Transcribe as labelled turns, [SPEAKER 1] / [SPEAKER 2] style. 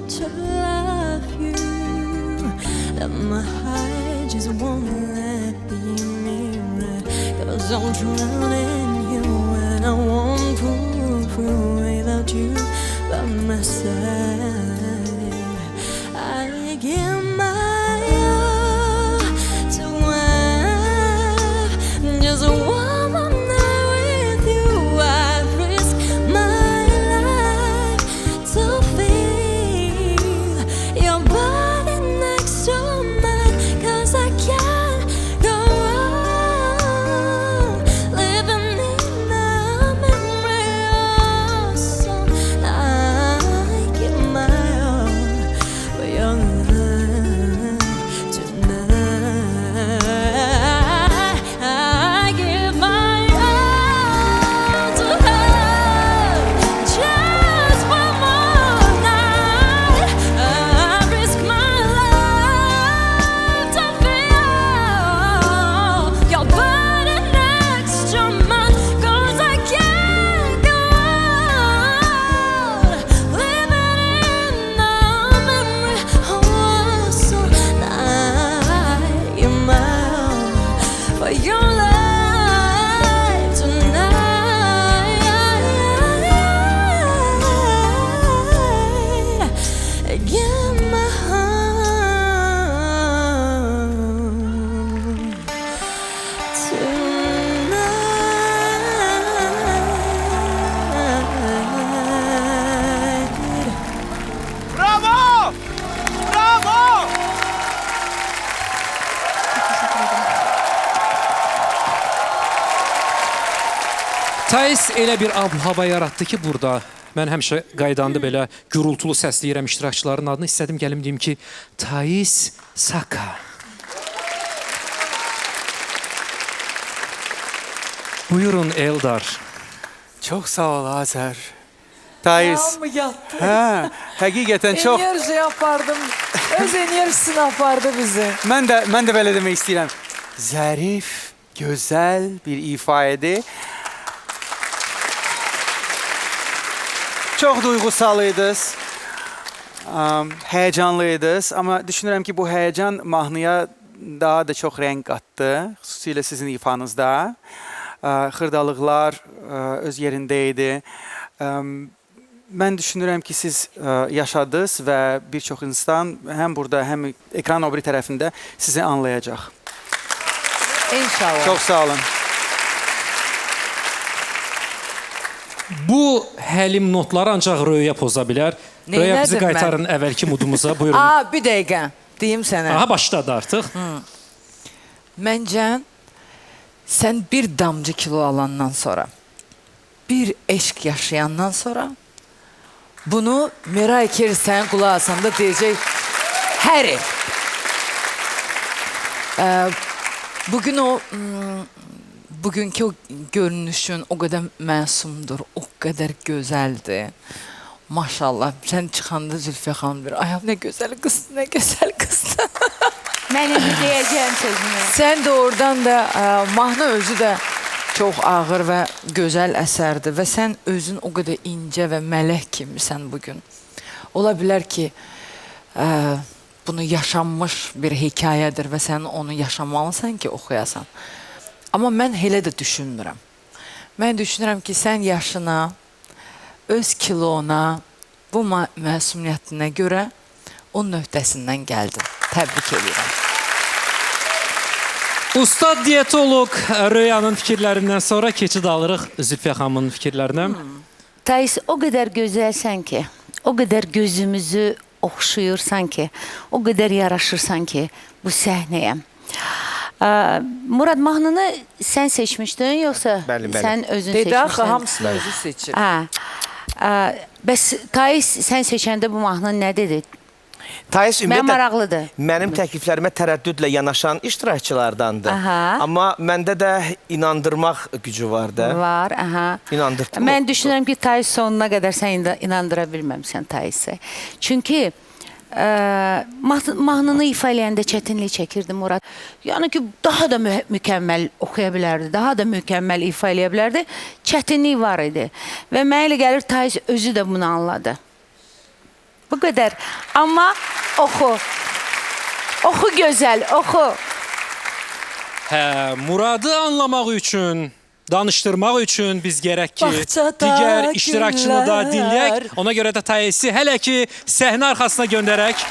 [SPEAKER 1] to love you, that my heart just won't let me right. 'Cause I'm drowning you and I won't pull through without you by my side. I give my all to have just one more night with you. I risk my life to feel your body next to mine. 'Cause I can't go on living in the memory of some. I give my all for your love tonight. I give my all to have just one more night. I risk my life to feel your body next to mine. 'Cause I can't go on living in the memory of some. I give my all for your life tonight. I give my heart tonight.
[SPEAKER 2] Bravo! Bravo!
[SPEAKER 3] Thais elə bir ab-hava yaratdı ki, burada mən həmişə qaydanda belə gürültülü səsləyirəm iştirakçıların adını. İstədim gəlim deyim ki, Thais Saka. Buyurun Eldar.
[SPEAKER 2] Çok sağ ol Azer. Thais.
[SPEAKER 4] mı yattı?
[SPEAKER 2] Ha, hakikaten çok.
[SPEAKER 4] Enerji yapardım. Öz enerjisini apardı bizi.
[SPEAKER 2] Ben de böyle demek istedim. Zarif, güzel bir ifade. Çok duygusalıydınız. Heyecanlıydınız. Ama düşünürüm ki bu heyecan mahnıya daha da çok renk kattı. Xüsusilə sizin ifanızda. Xırdalıqlar öz yerindeydi. Ben düşünürüm ki siz yaşadınız ve birçok insan hem burada hem ekran o biri tarafında sizi anlayacak.
[SPEAKER 4] İnşallah.
[SPEAKER 2] Çok sağ olun.
[SPEAKER 3] Bu həlim notları ancaq Röyə poza bilər. Röyə bizi
[SPEAKER 4] Neynədim mən?
[SPEAKER 3] qaytarın əvvəlki mudumuza. Buyurun.
[SPEAKER 4] Aa, bir dəqiqə. Deyim sənə.
[SPEAKER 3] Aha başladı artıq.
[SPEAKER 4] Məncə sən bir damcı kilo alandan sonra, bir eşq yaşayandan sonra bunu Miray Keri sənin qulaq asanda deyəcək Harry. Bugün o bugünkü o görünüşün o kadar məsumdur, o kadar gözəldir. Maşallah, sən çıxanda Zülfiyə xanım bir, ayam nə gözəl qızdı, nə gözəl qızdı.
[SPEAKER 5] Mən indi deyəcəyim sözümü.
[SPEAKER 4] Sən də oradan da mahnı özü də çox ağır və gözəl əsərdir və sən özün o qədər incə və mələk kimisən bugün. Ola bilər ki, bunu yaşanmış bir hekayədir və sən onu yaşamalısan ki, oxuyasan. Amma mən elə də düşünmürəm. Mən düşünürəm ki, sən yaşına, öz kilona, bu məsumiyyətinə görə o nöqtəsindən gəldin. Təbrik edirəm.
[SPEAKER 3] Ustad diyetolog Röyanın fikirlərindən sonra keçid alırıq Zülfiyə xanımın fikirlərinə.
[SPEAKER 5] Thais, o qədər gözəlsən ki, o qədər gözümüzü oxşuyursan ki, o qədər yaraşırsan ki bu səhnəyə. Murad, mahnını sən seçmişdin, yoxsa
[SPEAKER 6] Bəli.
[SPEAKER 5] sən özün
[SPEAKER 4] Dedi axı,
[SPEAKER 5] seçmişdin?
[SPEAKER 4] hamısını özü seçir.
[SPEAKER 5] Bəs Thais, sən seçəndə bu mahnı nə dedi?
[SPEAKER 6] Thais
[SPEAKER 5] Mən
[SPEAKER 6] ümumiyyətlə
[SPEAKER 5] maraqlıdır.
[SPEAKER 6] mənim təkliflərimə tərəddüdlə yanaşan iştirakçılardandır.
[SPEAKER 5] Aha.
[SPEAKER 6] Amma məndə də inandırmaq gücü var da.
[SPEAKER 5] Var, aha.
[SPEAKER 6] İnandırdım.
[SPEAKER 5] Mən düşünürəm ki, Thais sonuna qədər sən inandıra bilməmsən Thais'e. Çünki mahnını ifa eləyəndə çətinlik çəkirdi Murad. Yəni ki, daha da mükəmməl oxuya bilərdi, daha da mükəmməl ifa eləyə bilərdi. Çətinlik var idi. Və mənə elə gəlir Thais özü də bunu anladı. Bu qədər. Amma oxu. Oxu gözəl, oxu.
[SPEAKER 3] Hə, Muradı anlamaq üçün, danışdırmaq üçün biz gərək ki,
[SPEAKER 4] Bağçada
[SPEAKER 3] digər iştirakçını da
[SPEAKER 4] günlər.
[SPEAKER 3] dinləyək. Ona görə də Taisi hələ ki səhnə arxasına göndərək.